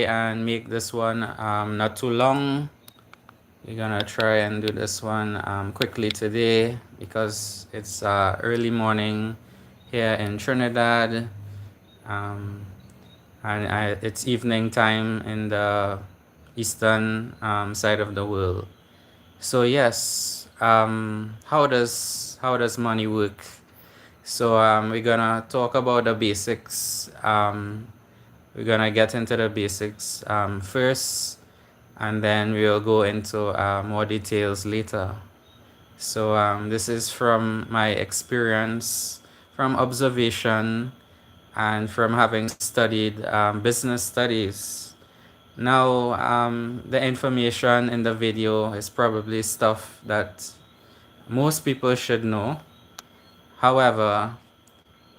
and make this one not too long. We're gonna try and do this one quickly today because it's early morning here in Trinidad, um, and it's evening time in the eastern side of the world. So yes, how does money work? So we're gonna talk about the basics. We're gonna get into the basics first, and then we'll go into more details later. So this is from my experience, from observation, and from having studied business studies. Now, the information in the video is probably stuff that most people should know. However,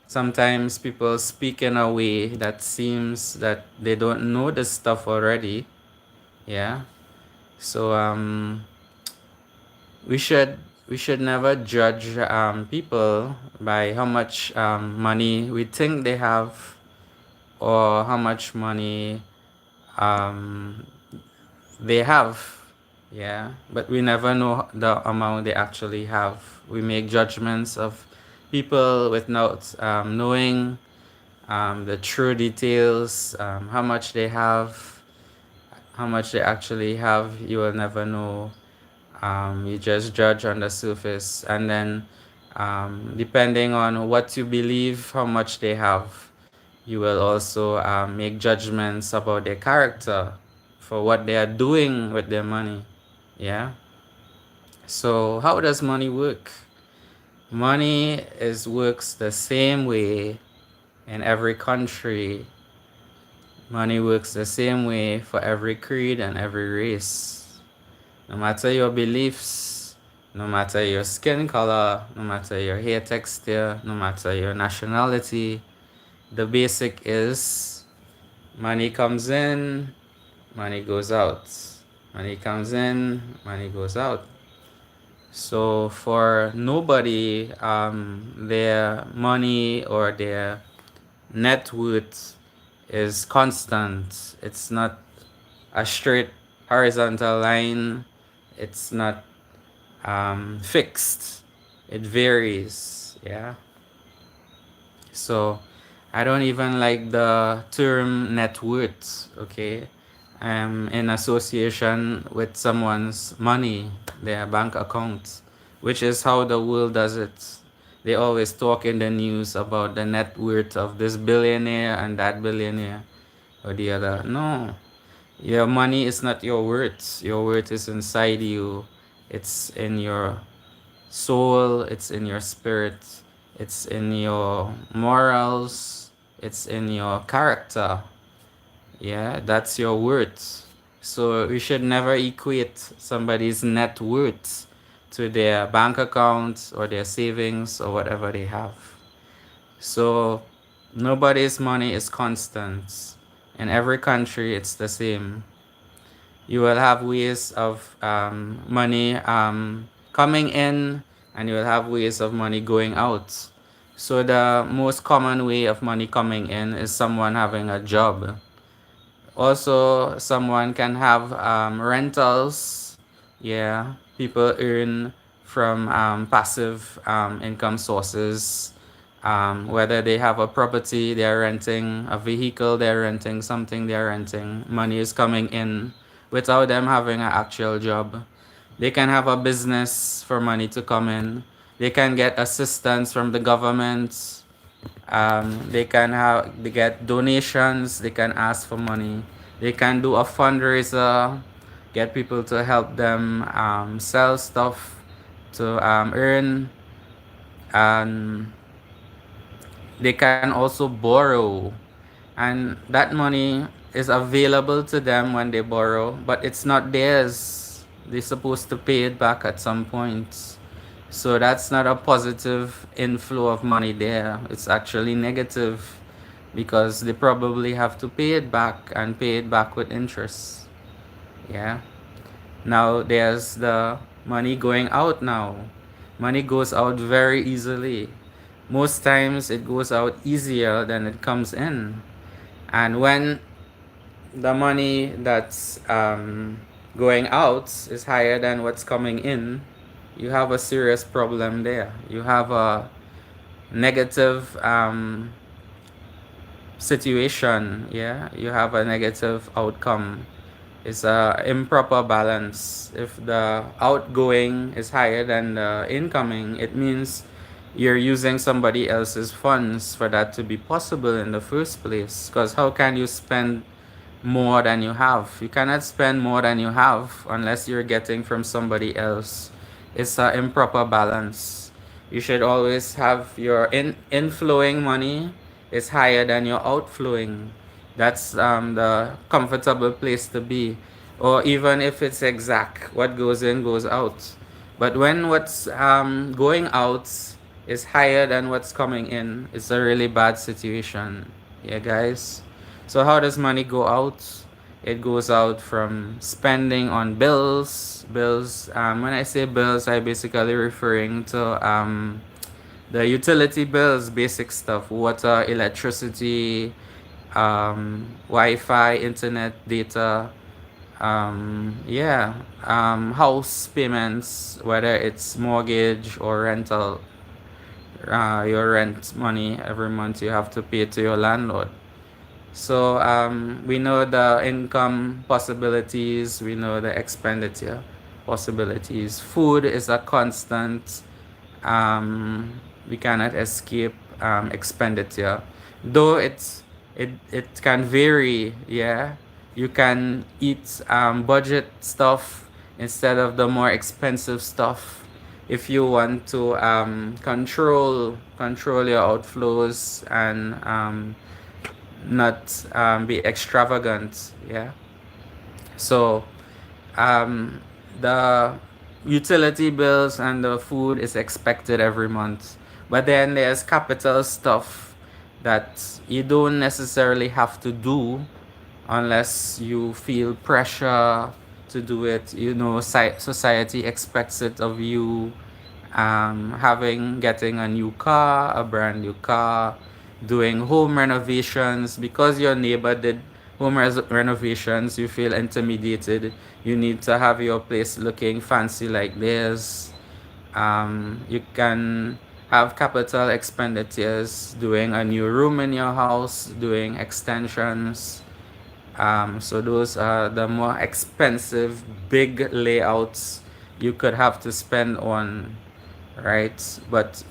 sometimes people speak in a way that seems that they don't know this stuff already. Yeah. So we should we should never judge people by how much money we think they have, or how much money um, they have. Yeah, but we never know the amount they actually have. We make judgments of people without knowing the true details, how much they have, how much they actually have. You will never know. You just judge on the surface, and then depending on what you believe, how much they have, you will also make judgments about their character for what they are doing with their money. Yeah. So how does money work? Money is works the same way in every country. Money works the same way for every creed and every race. No matter your beliefs, no matter your skin color, no matter your hair texture, no matter your nationality, the basic is money comes in, money goes out. Money comes in, money goes out. So for nobody, their money or their net worth is constant. It's not a straight horizontal line. It's not fixed. It varies. Yeah. So I don't even like the term net worth. Okay. In association with someone's money, their bank account, which is how the world does it. They always talk in the news about the net worth of this billionaire and that billionaire or the other. No, your money is not your worth. Your worth is inside you. It's in your soul. It's in your spirit. It's in your morals. It's in your character. Yeah, that's your worth. So we should never equate somebody's net worth to their bank account or their savings or whatever they have. So nobody's money is constant. In every country, it's the same. You will have ways of money coming in, and you will have ways of money going out. So the most common way of money coming in is someone having a job. Also, someone can have rentals. Yeah, people earn from passive income sources. Whether they have a property, they're renting a vehicle, they're renting something, they're renting. Money is coming in without them having an actual job. They can have a business for money to come in. They can get assistance from the government. They get donations. They can ask for money. They can do a fundraiser, get people to help them sell stuff to earn. And they can also borrow, and that money is available to them when they borrow, but it's not theirs. They're supposed to pay it back at some point. So that's not a positive inflow of money there. It's actually negative, because they probably have to pay it back, and pay it back with interest. Yeah. Now there's the money going out now. Money goes out very easily. Most times it goes out easier than it comes in. And when the money that's going out is higher than what's coming in, you have a serious problem there. You have a negative situation. Yeah, you have a negative outcome. It's a improper balance. If the outgoing is higher than the incoming, it means you're using somebody else's funds for that to be possible in the first place. Because how can you spend more than you have? You cannot spend more than you have unless you're getting from somebody else. It's an improper balance. You should always have your inflowing money is higher than your outflowing. That's the comfortable place to be. Or even if it's exact, what goes in goes out. But when what's going out is higher than what's coming in, it's a really bad situation. Yeah, guys. So how does money go out? It goes out from spending on bills. Bills. When I say bills, I basically referring to the utility bills, basic stuff: water, electricity, Wi-Fi, internet, data. Yeah. House payments, whether it's mortgage or rental. Your rent money every month you have to pay to your landlord. So we know the income possibilities, we know the expenditure possibilities. Food is a constant. We cannot escape expenditure, though it can vary. Yeah, you can eat budget stuff instead of the more expensive stuff if you want to control your outflows and not be extravagant. Yeah. So the utility bills and the food is expected every month, but then there's capital stuff that you don't necessarily have to do unless you feel pressure to do it. You know, society expects it of you. Getting a new car, a brand new car, doing home renovations because your neighbor did renovations. You feel intimidated. You need to have your place looking fancy like theirs. You can have capital expenditures, doing a new room in your house, doing extensions. So those are the more expensive, big layouts you could have to spend on, right? But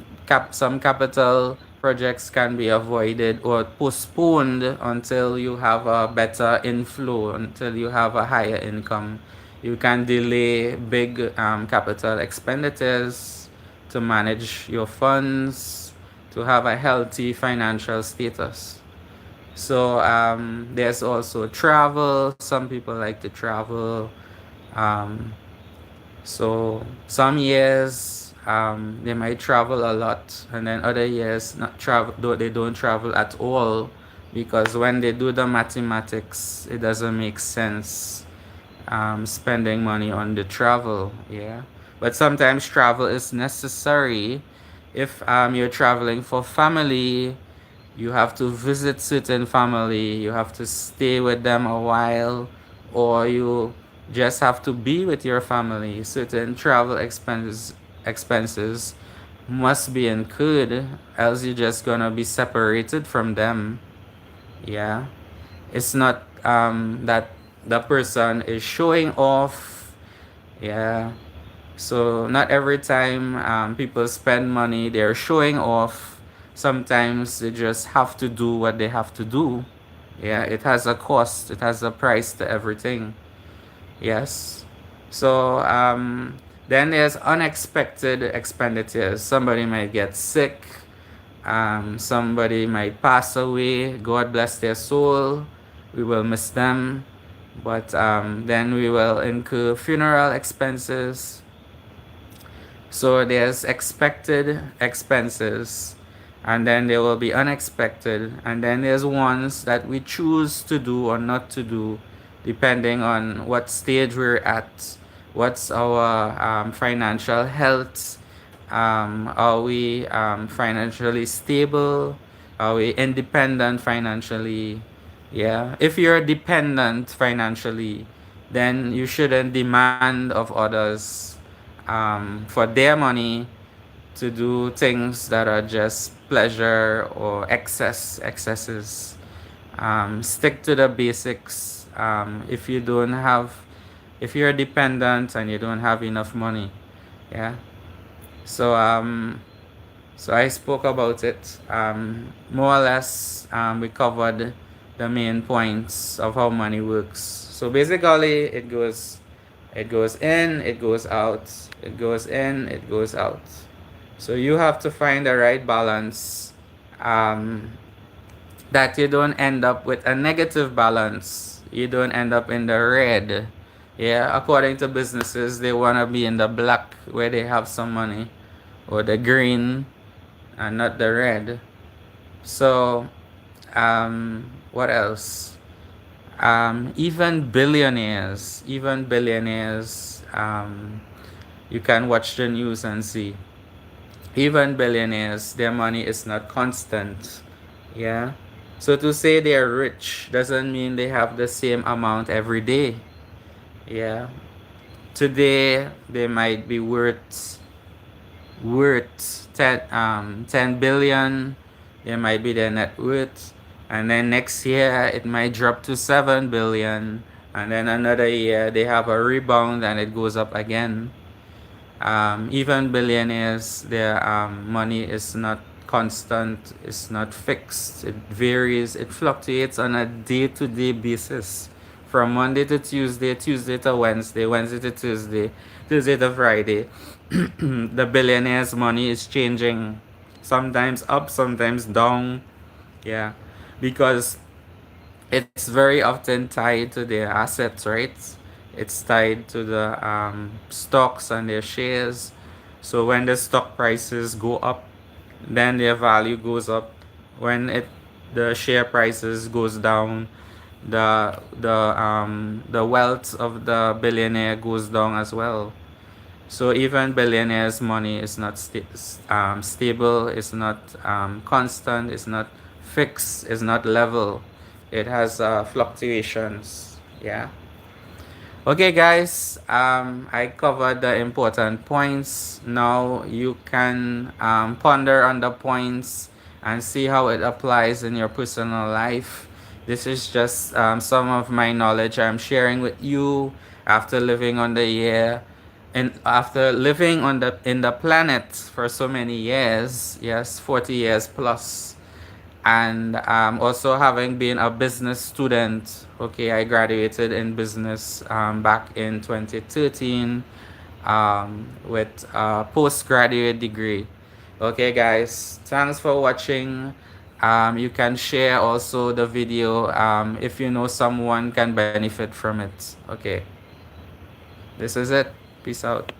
some capital projects can be avoided or postponed until you have a better inflow, until you have a higher income. You can delay big capital expenditures to manage your funds, to have a healthy financial status. So there's also travel. Some people like to travel. Um, so some years they might travel a lot, and then other years not travel. They don't travel at all, because when they do the mathematics, it doesn't make sense spending money on the travel. Yeah, but sometimes travel is necessary. If you're traveling for family, you have to visit certain family, you have to stay with them a while, or you just have to be with your family. Certain travel expenses must be incurred, else you're just gonna be separated from them. Yeah, it's not that the person is showing off. Yeah, so not every time people spend money they're showing off. Sometimes they just have to do what they have to do. Yeah, it has a cost, it has a price to everything. Yes. So then there's unexpected expenditures. Somebody might get sick, somebody might pass away. God bless their soul. We will miss them. But then we will incur funeral expenses. So there's expected expenses, and then there will be unexpected, and then there's ones that we choose to do or not to do, depending on what stage we're at, what's our financial health, are we financially stable, are we independent financially, Yeah, if you're dependent financially, then you shouldn't demand of others for their money to do things that are just pleasure or excesses. Stick to the basics. If you don't have, if you're dependent and you don't have enough money, yeah. So so I spoke about it. More or less, we covered the main points of how money works. So basically, it goes in, it goes out, it goes in, it goes out. So you have to find the right balance, um, that you don't end up with a negative balance. You don't end up in the red. Yeah, according to businesses, they want to be in the black where they have some money, or the green and not the red. So, what else? Even billionaires, you can watch the news and see. Even billionaires, their money is not constant. Yeah. So to say they are rich doesn't mean they have the same amount every day. Yeah. Today they might be worth 10 billion. There might be their net worth, and then next year it might drop to 7 billion, and then another year they have a rebound and it goes up again. Even billionaires, their money is not constant, it's not fixed, it varies, it fluctuates on a day-to-day basis, from Monday to Tuesday, Tuesday to Wednesday, Wednesday to Tuesday, Tuesday to Friday. The billionaires' money is changing, sometimes up, sometimes down. Yeah, because it's very often tied to their assets, right? It's tied to the stocks and their shares. So when the stock prices go up, then their value goes up. When the share prices goes down, the wealth of the billionaire goes down as well. So even billionaires' money is not stable, it's not constant, it's not fixed, it's not level. It has fluctuations. Yeah. Okay, guys. I covered the important points. Now you can ponder on the points and see how it applies in your personal life. This is just some of my knowledge I'm sharing with you after living on the year and after living on the in the planet for so many years. Yes, 40 years plus, and also having been a business student. Okay, I graduated in business back in 2013 with a postgraduate degree. Okay, guys, thanks for watching. You can share also the video if you know someone can benefit from it. Okay, this is it. Peace out.